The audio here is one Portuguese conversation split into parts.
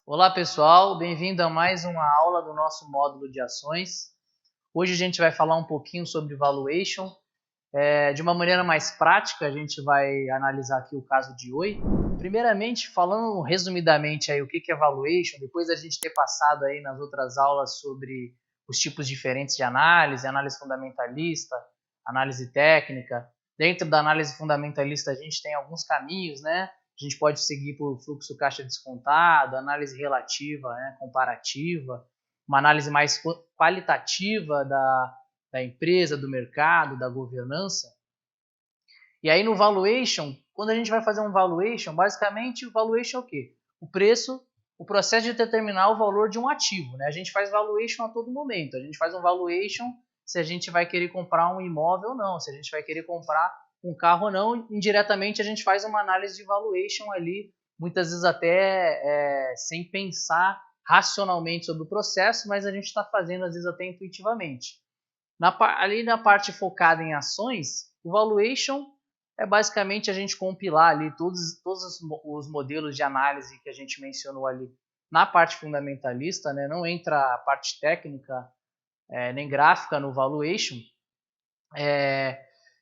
Olá pessoal, bem-vindo a mais uma aula do nosso módulo de ações. Hoje a gente vai falar um pouquinho sobre valuation. De uma maneira mais prática, a gente vai analisar aqui o caso de Oi. Primeiramente, falando resumidamente aí o que é valuation, depois da gente ter passado aí nas outras aulas sobre os tipos diferentes de análise fundamentalista, análise técnica. Dentro da análise fundamentalista a gente tem alguns caminhos, né? A gente pode seguir por fluxo caixa descontado, análise relativa, né, comparativa, uma análise mais qualitativa da empresa, do mercado, da governança. E aí no valuation, quando a gente vai fazer um valuation, basicamente o valuation é o quê? O preço, o processo de determinar o valor de um ativo, né? A gente faz valuation a todo momento. A gente faz um valuation se a gente vai querer comprar um imóvel ou não, se a gente vai querer comprar um carro ou não. Indiretamente a gente faz uma análise de valuation ali, muitas vezes até sem pensar racionalmente sobre o processo, mas a gente está fazendo às vezes até intuitivamente. Ali na parte focada em ações, o valuation é basicamente a gente compilar ali todos os modelos de análise que a gente mencionou ali na parte fundamentalista, né? Não entra a parte técnica nem gráfica no valuation.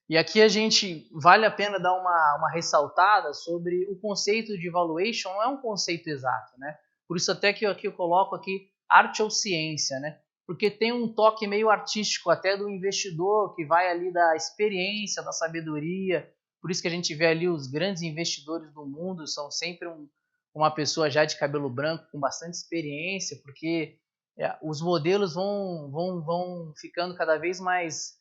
E aqui a gente vale a pena dar uma ressaltada sobre o conceito de valuation. Não é um conceito exato, né? Por isso até que aqui eu coloco aqui arte ou ciência, né? Porque tem um toque meio artístico até do investidor, que vai ali da experiência, da sabedoria. Por isso que a gente vê ali os grandes investidores do mundo são sempre uma pessoa já de cabelo branco, com bastante experiência, porque os modelos vão ficando cada vez mais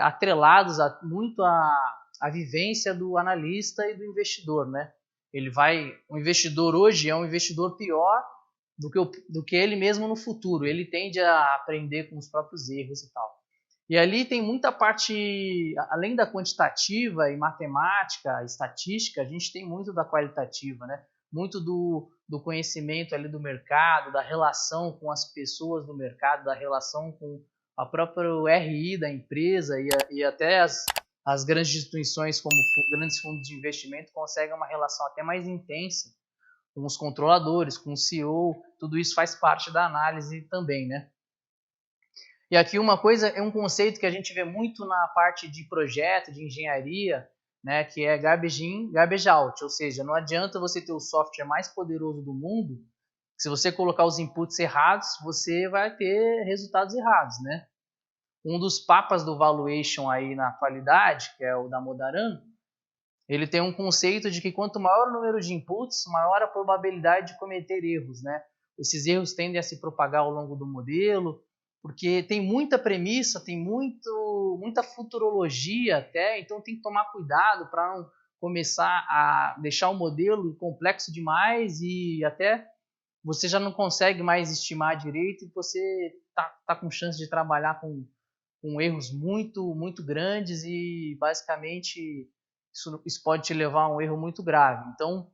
atrelados muito à vivência do analista e do investidor, né? O investidor hoje é um investidor pior do que ele mesmo no futuro. Ele tende a aprender com os próprios erros e tal. E ali tem muita parte, além da quantitativa e matemática, estatística, a gente tem muito da qualitativa, né? Muito do conhecimento ali do mercado, da relação com as pessoas do mercado, da relação com a própria RI da empresa e até as grandes instituições como grandes fundos de investimento conseguem uma relação até mais intensa com os controladores, com o CEO, tudo isso faz parte da análise também, né? E aqui uma coisa é um conceito que a gente vê muito na parte de projeto, de engenharia, né, que é garbage in, garbage out, ou seja, não adianta você ter o software mais poderoso do mundo, se você colocar os inputs errados, você vai ter resultados errados, né? Um dos papas do valuation aí na atualidade, que é o Damodaran, ele tem um conceito de que quanto maior o número de inputs, maior a probabilidade de cometer erros, né? Esses erros tendem a se propagar ao longo do modelo, porque tem muita premissa, tem muita futurologia até, então tem que tomar cuidado para não começar a deixar o modelo complexo demais e até você já não consegue mais estimar direito e você tá com chance de trabalhar com erros muito grandes e basicamente isso pode te levar a um erro muito grave. Então,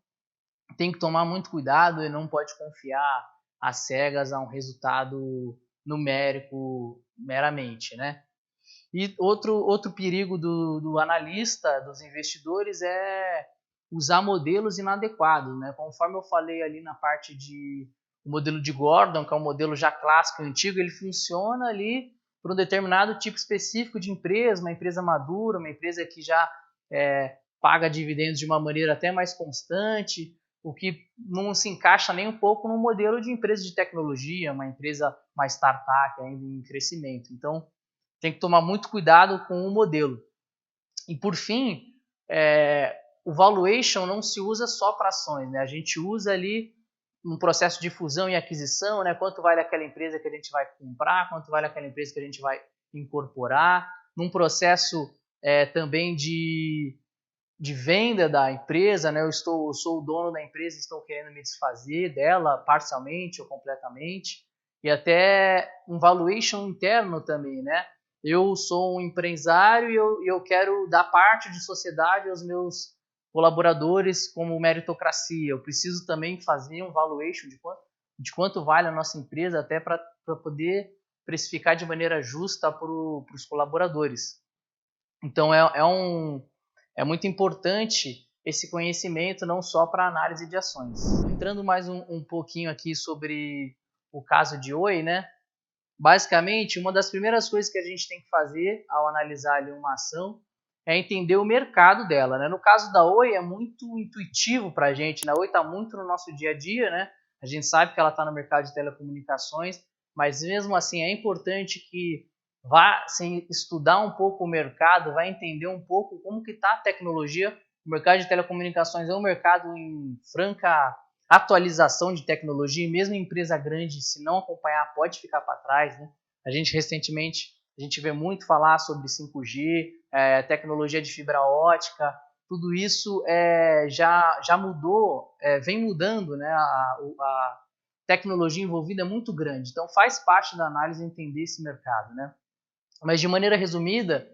tem que tomar muito cuidado e não pode confiar às cegas a um resultado numérico meramente, né? E outro perigo do analista, dos investidores, é usar modelos inadequados, né? Conforme eu falei ali na parte o modelo de Gordon, que é um modelo já clássico, antigo, ele funciona ali para um determinado tipo específico de empresa, uma empresa madura, uma empresa que já paga dividendos de uma maneira até mais constante, o que não se encaixa nem um pouco no modelo de empresa de tecnologia, uma empresa mais startup ainda em crescimento. Então, tem que tomar muito cuidado com o modelo. E por fim, o valuation não se usa só para ações, né? A gente usa ali um processo de fusão e aquisição, né? Quanto vale aquela empresa que a gente vai comprar, quanto vale aquela empresa que a gente vai incorporar, num processo também de venda da empresa, né? Eu sou o dono da empresa e estou querendo me desfazer dela parcialmente ou completamente, e até um valuation interno também, né? Eu sou um empresário e eu quero dar parte de sociedade aos meus colaboradores como meritocracia. Eu preciso também fazer um valuation de quanto vale a nossa empresa até para poder precificar de maneira justa para os colaboradores. Então é muito importante esse conhecimento não só para análise de ações. Entrando mais um pouquinho aqui sobre o caso de Oi, né? Basicamente, uma das primeiras coisas que a gente tem que fazer ao analisar ali uma ação é entender o mercado dela, né? No caso da Oi é muito intuitivo para a gente, né? A Oi está muito no nosso dia a dia, né? A gente sabe que ela está no mercado de telecomunicações, mas mesmo assim é importante que vá assim, estudar um pouco o mercado, vá entender um pouco como que está a tecnologia. O mercado de telecomunicações é um mercado em franca atualização de tecnologia, e mesmo empresa grande, se não acompanhar, pode ficar para trás, né? A gente recentemente, a gente vê muito falar sobre 5G, tecnologia de fibra ótica, tudo isso já mudou, vem mudando, né? A tecnologia envolvida é muito grande, então faz parte da análise entender esse mercado, né? Mas de maneira resumida,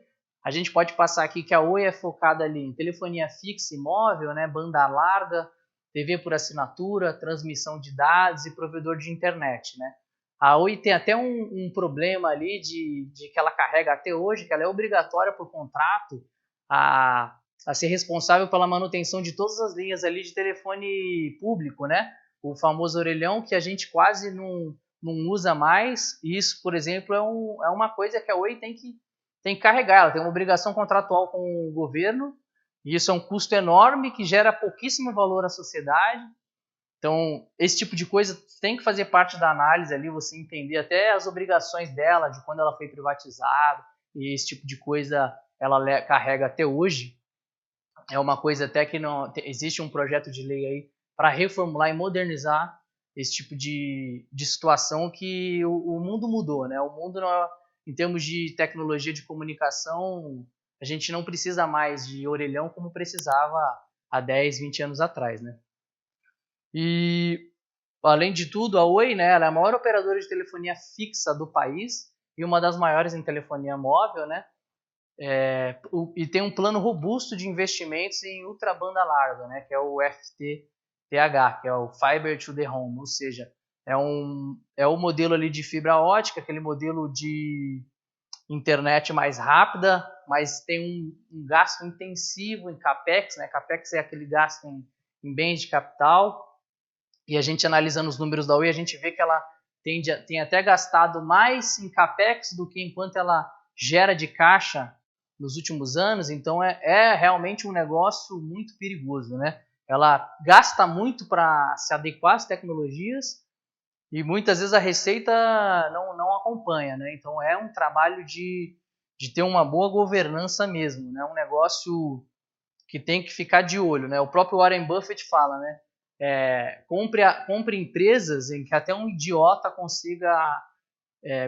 a gente pode passar aqui que a Oi é focada ali em telefonia fixa e móvel, né, banda larga, TV por assinatura, transmissão de dados e provedor de internet, né? A Oi tem até um problema ali de que ela carrega até hoje, que ela é obrigatória por contrato a ser responsável pela manutenção de todas as linhas ali de telefone público, né? O famoso orelhão que a gente quase não usa mais. E isso, por exemplo, é uma coisa que a Oi tem que carregar. Ela tem uma obrigação contratual com o governo, e isso é um custo enorme que gera pouquíssimo valor à sociedade. Então, esse tipo de coisa tem que fazer parte da análise ali, você entender até as obrigações dela, de quando ela foi privatizada, e esse tipo de coisa ela carrega até hoje. É uma coisa até que não existe um projeto de lei aí para reformular e modernizar esse tipo de situação que o mundo mudou, né? O mundo, em termos de tecnologia de comunicação, a gente não precisa mais de orelhão como precisava há 10, 20 anos atrás, né? E, além de tudo, a Oi, né, ela é a maior operadora de telefonia fixa do país e uma das maiores em telefonia móvel, né? E tem um plano robusto de investimentos em ultrabanda larga, né, que é o FTTH, que é o Fiber to the Home, ou seja, é o modelo ali de fibra ótica, aquele modelo de internet mais rápida, mas tem um gasto intensivo em CAPEX, né? CAPEX é aquele gasto em bens de capital, e a gente analisando os números da Oi, a gente vê que ela tem até gastado mais em CAPEX do que enquanto ela gera de caixa nos últimos anos, então é realmente um negócio muito perigoso, né? Ela gasta muito para se adequar às tecnologias e muitas vezes a receita não acompanha, né? Então é um trabalho de ter uma boa governança mesmo, né? Um negócio que tem que ficar de olho, né? O próprio Warren Buffett fala, né? Compre empresas em que até um idiota consiga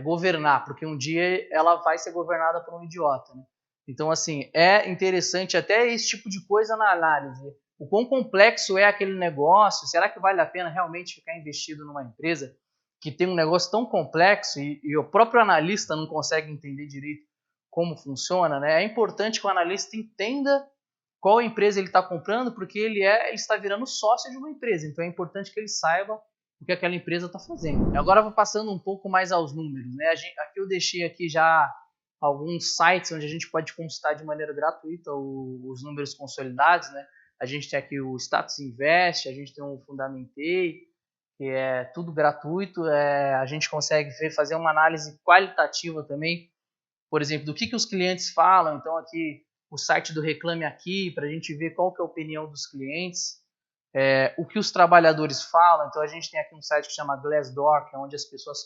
governar, porque um dia ela vai ser governada por um idiota, né? Então, assim, é interessante até esse tipo de coisa na análise. O quão complexo é aquele negócio? Será que vale a pena realmente ficar investido numa empresa que tem um negócio tão complexo e o próprio analista não consegue entender direito como funciona, né? É importante que o analista entenda qual empresa ele está comprando, porque ele está virando sócio de uma empresa. Então é importante que ele saiba o que aquela empresa está fazendo. E agora vou passando um pouco mais aos números, né? Aqui eu deixei aqui já alguns sites onde a gente pode consultar de maneira gratuita os números consolidados, né? A gente tem aqui o Status Invest, a gente tem o Fundamentei, que é tudo gratuito. A gente consegue fazer uma análise qualitativa também, por exemplo, do que os clientes falam. Então aqui o site do Reclame Aqui, para a gente ver qual que é a opinião dos clientes, o que os trabalhadores falam. Então a gente tem aqui um site que chama Glassdoor, que é onde as pessoas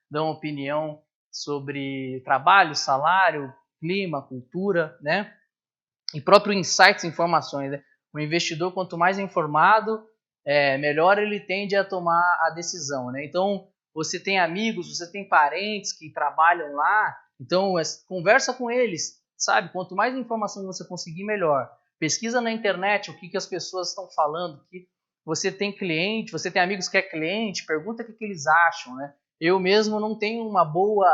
dão opinião sobre trabalho, salário, clima, cultura, né? E próprio insights, informações, né? O investidor, quanto mais informado, melhor ele tende a tomar a decisão, né? Então, você tem amigos, você tem parentes que trabalham lá, então conversa com eles, sabe? Quanto mais informação você conseguir, melhor. Pesquisa na internet o que as pessoas estão falando, que você tem cliente, você tem amigos que é cliente, pergunta o que eles acham, né? Eu mesmo não tenho uma boa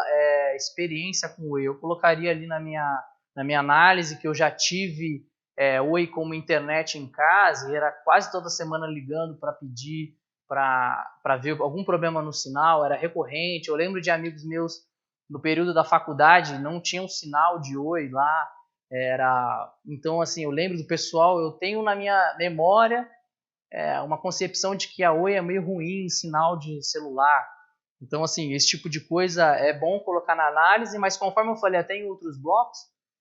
experiência com o Oi. Eu colocaria ali na minha análise que eu já tive Oi como internet em casa, e era quase toda semana ligando para pedir, para ver algum problema no sinal, era recorrente. Eu lembro de amigos meus no período da faculdade, não tinha um sinal de Oi lá, Então, assim, eu lembro do pessoal, eu tenho na minha memória uma concepção de que a Oi é meio ruim em sinal de celular. Então, assim, esse tipo de coisa é bom colocar na análise, mas conforme eu falei até em outros blocos,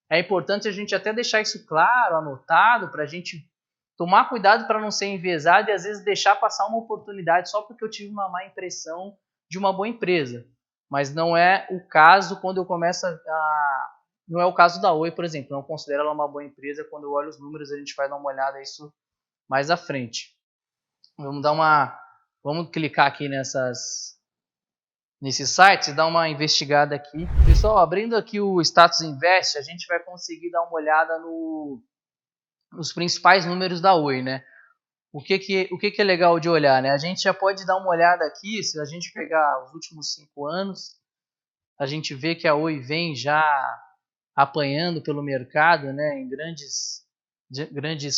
é importante a gente até deixar isso claro, anotado, para a gente tomar cuidado para não ser enviesado e às vezes deixar passar uma oportunidade só porque eu tive uma má impressão de uma boa empresa. Mas não é o caso quando eu começo Não é o caso da Oi, por exemplo. Eu não considero ela uma boa empresa. Quando eu olho os números, a gente vai dar uma olhada nisso mais à frente. Vamos clicar aqui nesses sites e dar uma investigada aqui. Pessoal, abrindo aqui o Status Invest, a gente vai conseguir dar uma olhada nos principais números da Oi, né? O que é legal de olhar, né? A gente já pode dar uma olhada aqui, se a gente pegar os últimos 5 anos, a gente vê que a Oi vem já apanhando pelo mercado, né? Em grandes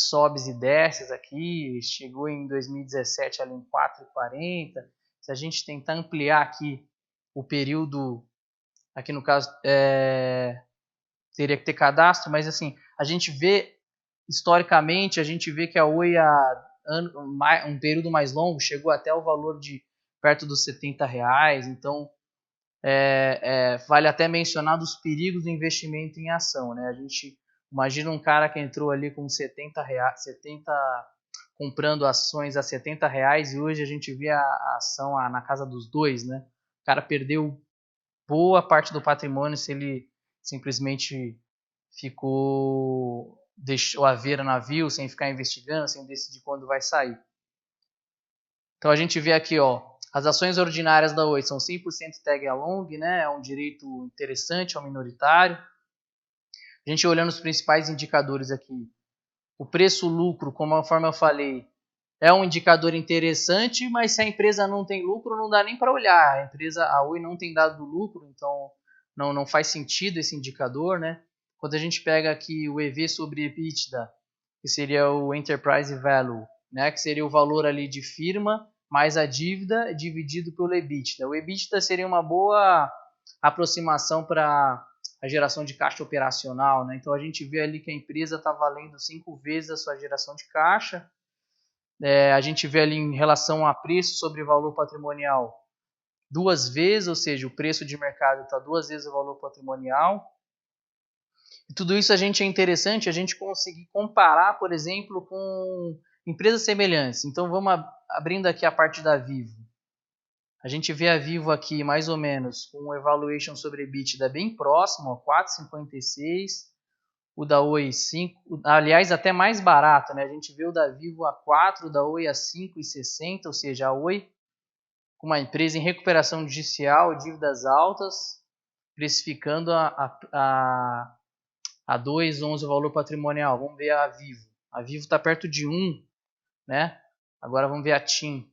sobes e desces aqui, chegou em 2017 ali em 4,40. Se a gente tentar ampliar aqui o período, aqui no caso teria que ter cadastro, mas assim, a gente vê historicamente, a gente vê que a Oi um período mais longo chegou até o valor de perto dos R$70, então vale até mencionar dos perigos do investimento em ação, né? A gente imagina um cara que entrou ali com R$70, comprando ações a R$70 e hoje a gente vê a ação na casa dos 2, né? O cara perdeu boa parte do patrimônio se ele simplesmente deixou a ver a navio sem ficar investigando, sem decidir quando vai sair. Então a gente vê aqui, ó, as ações ordinárias da Oi são 100% tag along, né? É um direito interessante ao minoritário. A gente olhando os principais indicadores aqui, o preço-lucro, conforme eu falei, é um indicador interessante, mas se a empresa não tem lucro, não dá nem para olhar. A Oi não tem dado lucro, então não faz sentido esse indicador, né? Quando a gente pega aqui o EV sobre EBITDA, que seria o Enterprise Value, né? Que seria o valor ali de firma mais a dívida dividido pelo EBITDA. O EBITDA seria uma boa aproximação para a geração de caixa operacional, né? Então a gente vê ali que a empresa está valendo 5 vezes a sua geração de caixa. A gente vê ali em relação a preço sobre valor patrimonial 2 vezes, ou seja, o preço de mercado está 2 vezes o valor patrimonial. E tudo isso é interessante a gente conseguir comparar, por exemplo, com empresas semelhantes. Então vamos abrindo aqui a parte da Vivo. A gente vê a Vivo aqui mais ou menos com um evaluation sobre EBITDA bem próximo, 4,56. O da Oi 5, aliás, até mais barato, né? A gente vê o da Vivo a 4, o da Oi a 5,60, ou seja, a Oi, com uma empresa em recuperação judicial, dívidas altas, precificando a 2,11 o valor patrimonial. Vamos ver a Vivo. A Vivo está perto de 1, né? Agora vamos ver a TIM.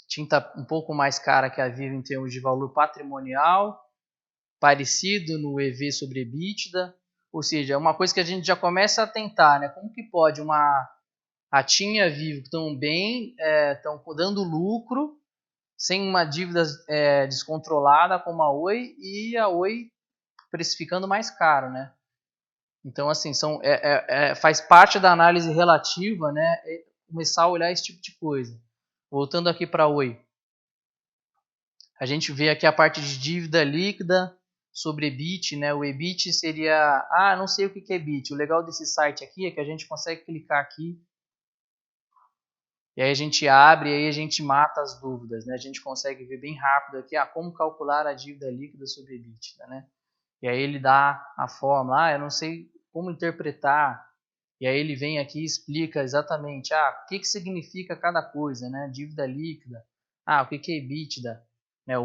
A TIM está um pouco mais cara que a Vivo em termos de valor patrimonial, parecido no EV sobre EBITDA. Ou seja, é uma coisa que a gente já começa a tentar, né? Como que pode a TIM e a Vivo estão bem, estão dando lucro, sem uma dívida descontrolada como a Oi, e a Oi precificando mais caro, né? Então, assim, faz parte da análise relativa, né? Começar a olhar esse tipo de coisa. Voltando aqui para a Oi. A gente vê aqui a parte de dívida líquida sobre EBIT, né? O EBIT seria... não sei o que é EBIT. O legal desse site aqui é que a gente consegue clicar aqui e aí a gente abre e aí a gente mata as dúvidas, né? A gente consegue ver bem rápido aqui como calcular a dívida líquida sobre EBITDA, né? E aí ele dá a fórmula. Eu não sei como interpretar. E aí ele vem aqui e explica exatamente o que significa cada coisa, né? Dívida líquida. O que é EBITDA?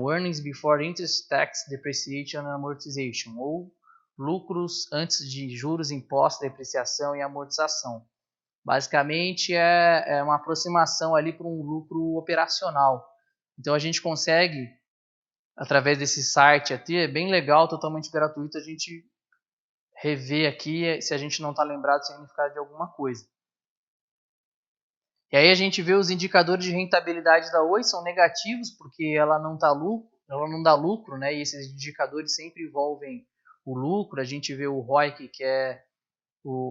O Earnings Before Interest, Tax, Depreciation and Amortization, ou lucros antes de juros, impostos, depreciação e amortização. Basicamente é uma aproximação ali para um lucro operacional. Então a gente consegue, através desse site aqui, é bem legal, totalmente gratuito, a gente rever aqui se a gente não está lembrado do significado de alguma coisa. E aí a gente vê os indicadores de rentabilidade da Oi são negativos porque ela não dá lucro, né? E esses indicadores sempre envolvem o lucro, a gente vê o ROIC, que é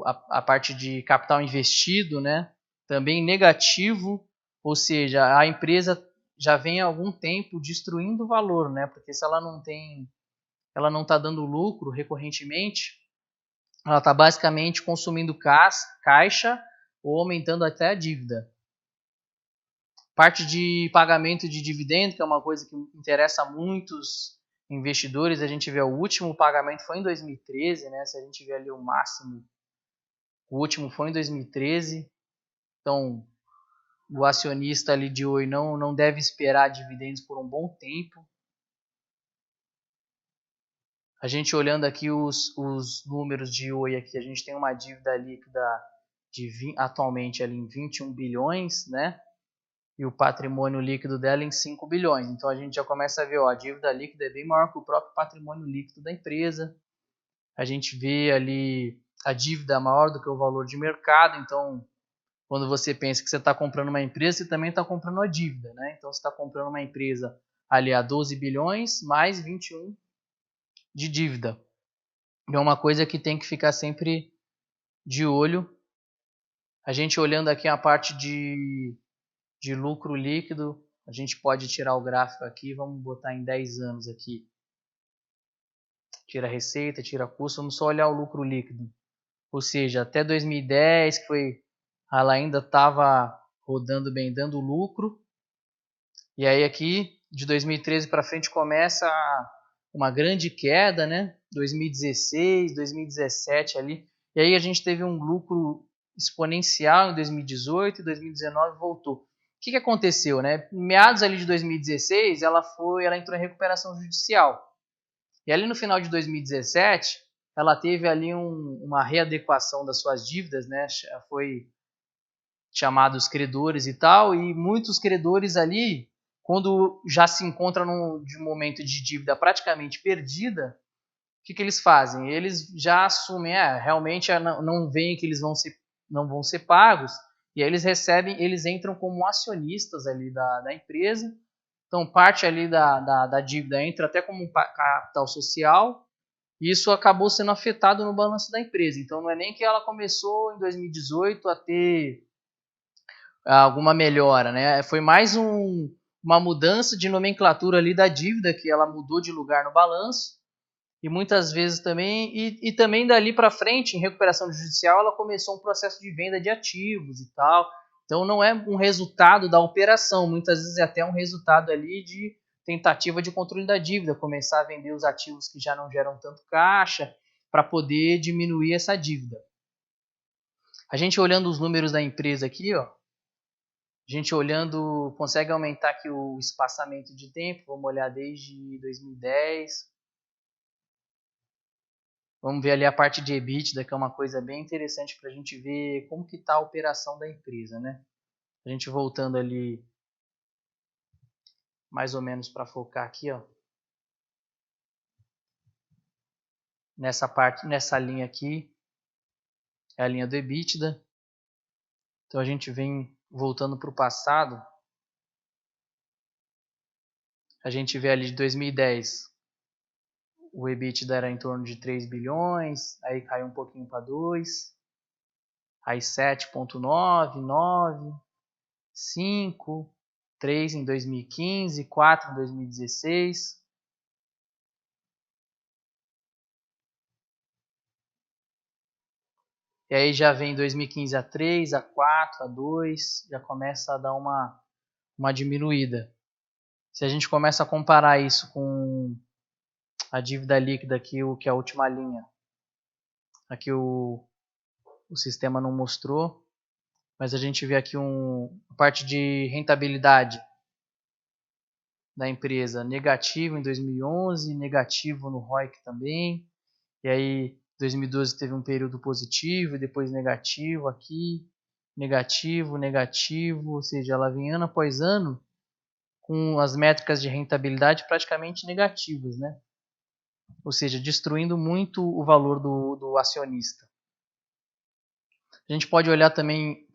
a parte de capital investido, né, também negativo, ou seja, a empresa já vem há algum tempo destruindo o valor, né, porque se ela não está dando lucro recorrentemente, ela está basicamente consumindo caixa ou aumentando até a dívida. Parte de pagamento de dividendo, que é uma coisa que interessa a muitos investidores, a gente vê o último pagamento foi em 2013, né? Se a gente vê ali o máximo, o último foi em 2013. Então, o acionista ali de Oi não deve esperar dividendos por um bom tempo. A gente olhando aqui os números de Oi aqui, a gente tem uma dívida líquida atualmente ali em 21 bilhões, né? E o patrimônio líquido dela em 5 bilhões. Então a gente já começa a ver, a dívida líquida é bem maior que o próprio patrimônio líquido da empresa. A gente vê ali a dívida maior do que o valor de mercado. Então, quando você pensa que você está comprando uma empresa, você também está comprando a dívida, né? Então você está comprando uma empresa ali a 12 bilhões mais 21 de dívida. É uma coisa que tem que ficar sempre de olho. A gente olhando aqui a parte de lucro líquido, a gente pode tirar o gráfico aqui, vamos botar em 10 anos aqui. Tira a receita, tira custo, vamos só olhar o lucro líquido. Ou seja, até 2010, ela ainda estava rodando bem, dando lucro. E aí aqui, de 2013 para frente, começa uma grande queda, né? 2016, 2017 ali. E aí a gente teve um lucro exponencial em 2018 e 2019 voltou. O que aconteceu, né? Em meados ali de 2016, ela entrou em recuperação judicial. E ali no final de 2017, ela teve ali uma readequação das suas dívidas, né? Foi chamado os credores e tal, e muitos credores ali, quando já se encontram num momento de dívida praticamente perdida, o que eles fazem? Eles já assumem, realmente não veem que eles não vão ser pagos, e aí eles entram como acionistas ali da empresa. Então, parte ali da dívida entra até como um capital social, e isso acabou sendo afetado no balanço da empresa. Então, não é nem que ela começou em 2018 a ter alguma melhora, né? Foi mais uma mudança de nomenclatura ali da dívida, que ela mudou de lugar no balanço, e muitas vezes também, e também dali para frente, em recuperação judicial, ela começou um processo de venda de ativos e tal. Então não é um resultado da operação, muitas vezes é até um resultado ali de tentativa de controle da dívida, começar a vender os ativos que já não geram tanto caixa para poder diminuir essa dívida. A gente olhando os números da empresa aqui, a gente olhando, consegue aumentar aqui o espaçamento de tempo, vamos olhar desde 2010. Vamos ver ali a parte de EBITDA, que é uma coisa bem interessante para a gente ver como que está a operação da empresa, né? A gente voltando ali mais ou menos para focar aqui, nessa linha aqui, é a linha do EBITDA. Então a gente vem voltando para o passado, a gente vê ali de 2010, o EBITDA era em torno de 3 bilhões, aí caiu um pouquinho para 2, aí 7,9, 9, 5, 3 em 2015, 4 em 2016. E aí já vem 2015 a 3, a 4, a 2, já começa a dar uma diminuída. Se a gente começa a comparar isso com a dívida líquida aqui, que é a última linha, aqui o sistema não mostrou, mas a gente vê aqui a parte de rentabilidade da empresa negativo em 2011, negativo no ROIC também, e aí 2012 teve um período positivo, e depois negativo aqui, negativo, negativo, ou seja, ela vem ano após ano com as métricas de rentabilidade praticamente negativas, né? Ou seja, destruindo muito o valor do acionista. A gente pode olhar também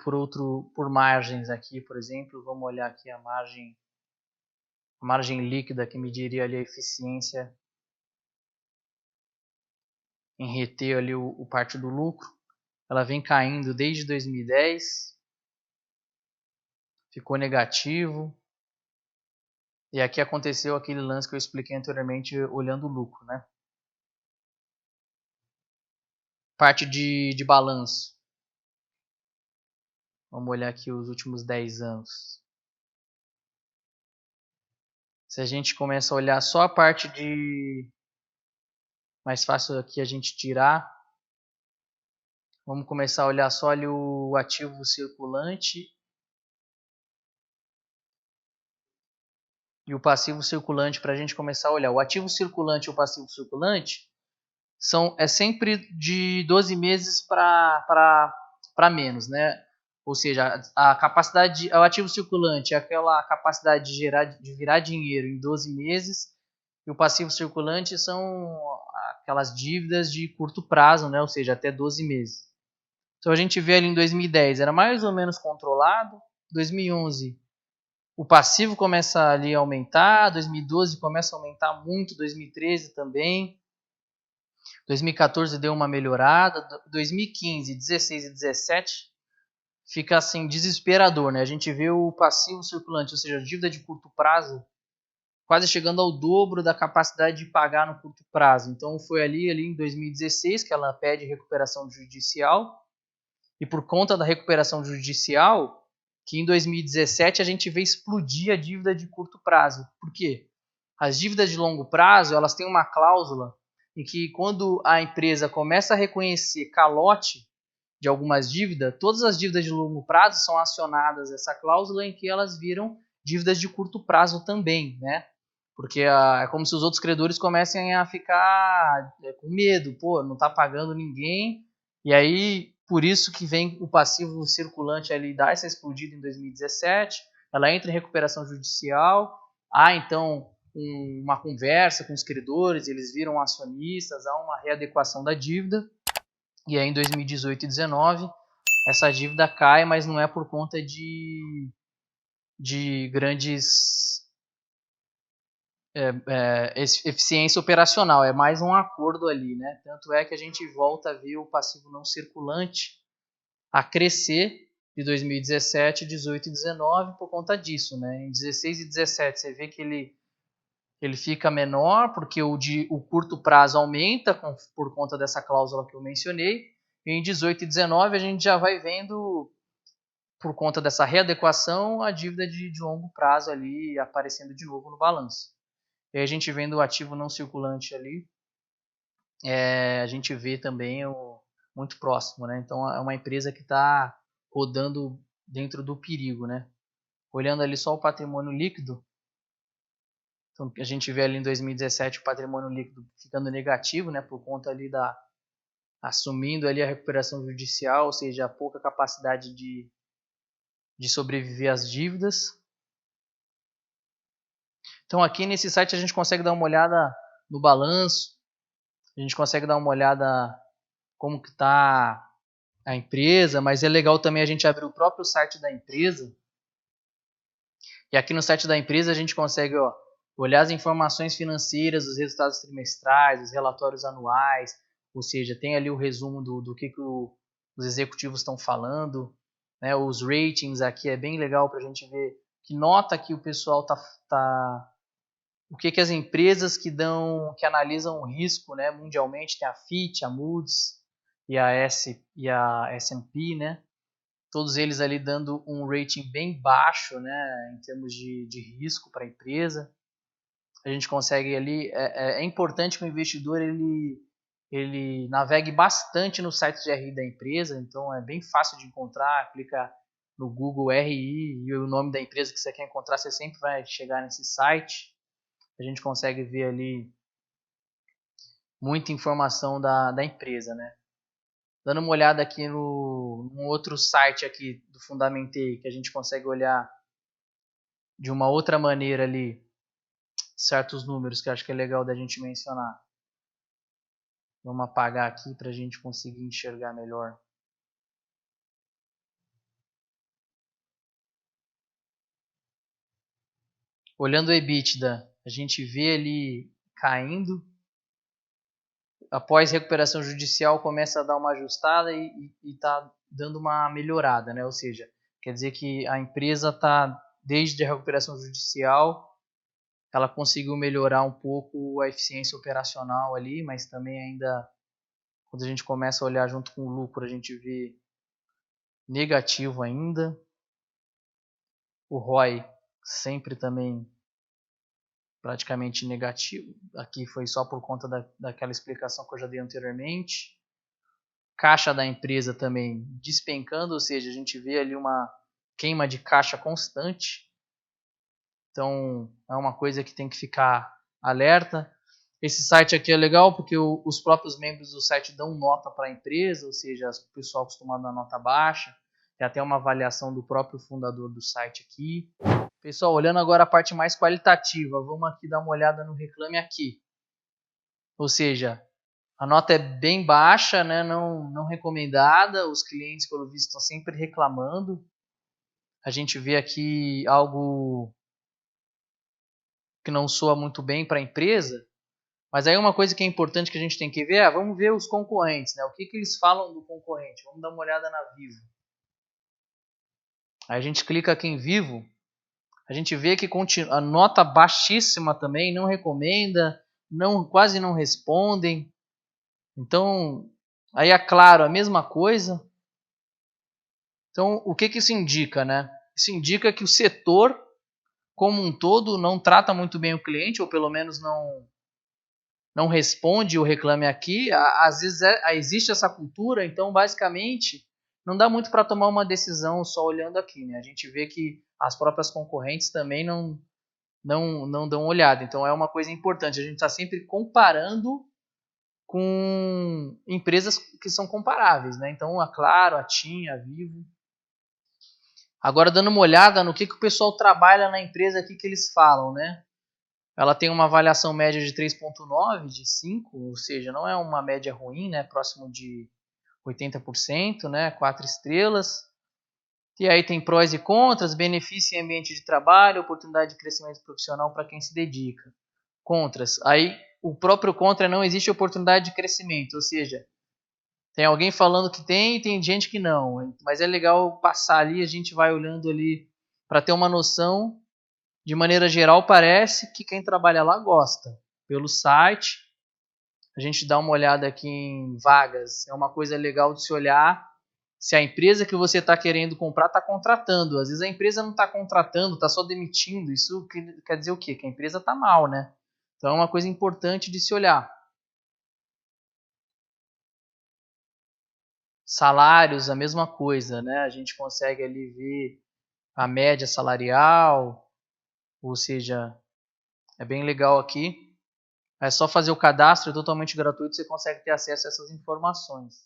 por margens aqui, por exemplo, vamos olhar aqui a margem líquida, que mediria ali a eficiência em reter ali o parte do lucro. Ela vem caindo desde 2010, ficou negativo. E aqui aconteceu aquele lance que eu expliquei anteriormente, olhando o lucro, né? Parte de balanço. Vamos olhar aqui os últimos 10 anos. Se a gente começa a olhar só a parte de... Mais fácil aqui a gente tirar. Vamos começar a olhar só ali o ativo circulante e o passivo circulante para a gente começar a olhar. O ativo circulante e o passivo circulante é sempre de 12 meses para menos, né? Ou seja, a capacidade, o ativo circulante é aquela capacidade de virar dinheiro em 12 meses, e o passivo circulante são aquelas dívidas de curto prazo, né? Ou seja, até 12 meses. Então a gente vê ali em 2010 era mais ou menos controlado, 2011 o passivo começa ali a aumentar, 2012 começa a aumentar muito, 2013 também, 2014 deu uma melhorada, 2015, 16 e 17 fica assim desesperador, né? A gente vê o passivo circulante, ou seja, a dívida de curto prazo, quase chegando ao dobro da capacidade de pagar no curto prazo. Então foi ali em 2016 que ela pede recuperação judicial, e por conta da recuperação judicial, que em 2017 a gente vê explodir a dívida de curto prazo. Por quê? As dívidas de longo prazo, elas têm uma cláusula em que quando a empresa começa a reconhecer calote de algumas dívidas, todas as dívidas de longo prazo são acionadas essa cláusula em que elas viram dívidas de curto prazo também, né? Porque é como se os outros credores comecem a ficar com medo, pô, não está pagando ninguém, e aí por isso que vem o passivo circulante ali, dá essa explodida em 2017, ela entra em recuperação judicial, há então uma conversa com os credores, eles viram acionistas, há uma readequação da dívida, e aí em 2018 e 2019 essa dívida cai, mas não é por conta de grandes eficiência operacional, é mais um acordo ali, né? Tanto é que a gente volta a ver o passivo não circulante a crescer de 2017, 18 e 19 por conta disso, né? Em 16 e 17 você vê que ele fica menor porque o curto prazo aumenta por conta dessa cláusula que eu mencionei, e em 18 e 19 a gente já vai vendo, por conta dessa readequação, a dívida de longo prazo ali aparecendo de novo no balanço. E aí a gente vendo o ativo não circulante ali, a gente vê também muito próximo, né? Então é uma empresa que está rodando dentro do perigo, né? Olhando ali só o patrimônio líquido, então a gente vê ali em 2017 o patrimônio líquido ficando negativo, né? Por conta ali assumindo ali a recuperação judicial, ou seja, a pouca capacidade de sobreviver às dívidas. Então aqui nesse site a gente consegue dar uma olhada no balanço, a gente consegue dar uma olhada como que está a empresa, mas é legal também a gente abrir o próprio site da empresa. E aqui no site da empresa a gente consegue olhar as informações financeiras, os resultados trimestrais, os relatórios anuais, ou seja, tem ali o resumo do que os executivos estão falando, né? Os ratings aqui é bem legal para a gente ver que nota que o pessoal o que as empresas que analisam o risco, né, mundialmente, tem a Fitch, a Moody's e a S&P, né? Todos eles ali dando um rating bem baixo, né, em termos de risco para a empresa. A gente consegue ali, é importante que o investidor ele navegue bastante no site de RI da empresa, então é bem fácil de encontrar, clica no Google RI e o nome da empresa que você quer encontrar, você sempre vai chegar nesse site. A gente consegue ver ali muita informação da empresa, né? Dando uma olhada aqui num outro site aqui do Fundamentei, que a gente consegue olhar de uma outra maneira ali certos números que eu acho que é legal da gente mencionar. Vamos apagar aqui para a gente conseguir enxergar melhor. Olhando o EBITDA, a gente vê ele caindo. após recuperação judicial começa a dar uma ajustada e está dando uma melhorada, né? Ou seja, quer dizer que a empresa está, desde a recuperação judicial, ela conseguiu melhorar um pouco a eficiência operacional ali, mas também ainda, quando a gente começa a olhar junto com o lucro, a gente vê negativo ainda. O ROI sempre também praticamente negativo. Aqui foi só por conta daquela explicação que eu já dei anteriormente. Caixa da empresa também despencando, ou seja, a gente vê ali uma queima de caixa constante. Então é uma coisa que tem que ficar alerta. Esse site aqui é legal porque os próprios membros do site dão nota para a empresa, ou seja, o pessoal acostumado a nota baixa. Tem até uma avaliação do próprio fundador do site aqui. Pessoal, olhando agora a parte mais qualitativa, vamos aqui dar uma olhada no Reclame Aqui. Ou seja, a nota é bem baixa, né? não recomendada, os clientes, pelo visto, estão sempre reclamando. A gente vê aqui algo que não soa muito bem para a empresa, mas aí uma coisa que é importante que a gente tem que ver é, vamos ver os concorrentes, né? O que eles falam do concorrente. Vamos dar uma olhada na Vivo. Aí a gente clica aqui em Vivo, a gente vê que a nota baixíssima também, não recomenda, quase não respondem. Então, aí é claro, a mesma coisa. Então, o que isso indica, né? Isso indica que o setor, como um todo, não trata muito bem o cliente, ou pelo menos não responde o Reclame Aqui. Às vezes existe essa cultura, então, basicamente, não dá muito para tomar uma decisão só olhando aqui, né? A gente vê que as próprias concorrentes também não dão olhada. Então, é uma coisa importante. A gente está sempre comparando com empresas que são comparáveis, né? Então, a Claro, a TIM, a Vivo. Agora, dando uma olhada no que o pessoal trabalha na empresa aqui que eles falam, né? Ela tem uma avaliação média de 3,9 de 5, ou seja, não é uma média ruim, né? Próximo de 80%, né? 4 estrelas. E aí tem prós e contras, benefício em ambiente de trabalho, oportunidade de crescimento profissional para quem se dedica. Contras, aí o próprio contra não existe oportunidade de crescimento, ou seja, tem alguém falando que tem e tem gente que não, mas é legal passar ali, a gente vai olhando ali para ter uma noção. De maneira geral, parece que quem trabalha lá gosta. Pelo site, a gente dá uma olhada aqui em vagas, é uma coisa legal de se olhar se a empresa que você está querendo comprar está contratando. Às vezes a empresa não está contratando, está só demitindo. Isso quer dizer o quê? Que a empresa está mal, né? Então é uma coisa importante de se olhar. Salários, a mesma coisa, né? A gente consegue ali ver a média salarial, ou seja, é bem legal aqui. É só fazer o cadastro, é totalmente gratuito, você consegue ter acesso a essas informações.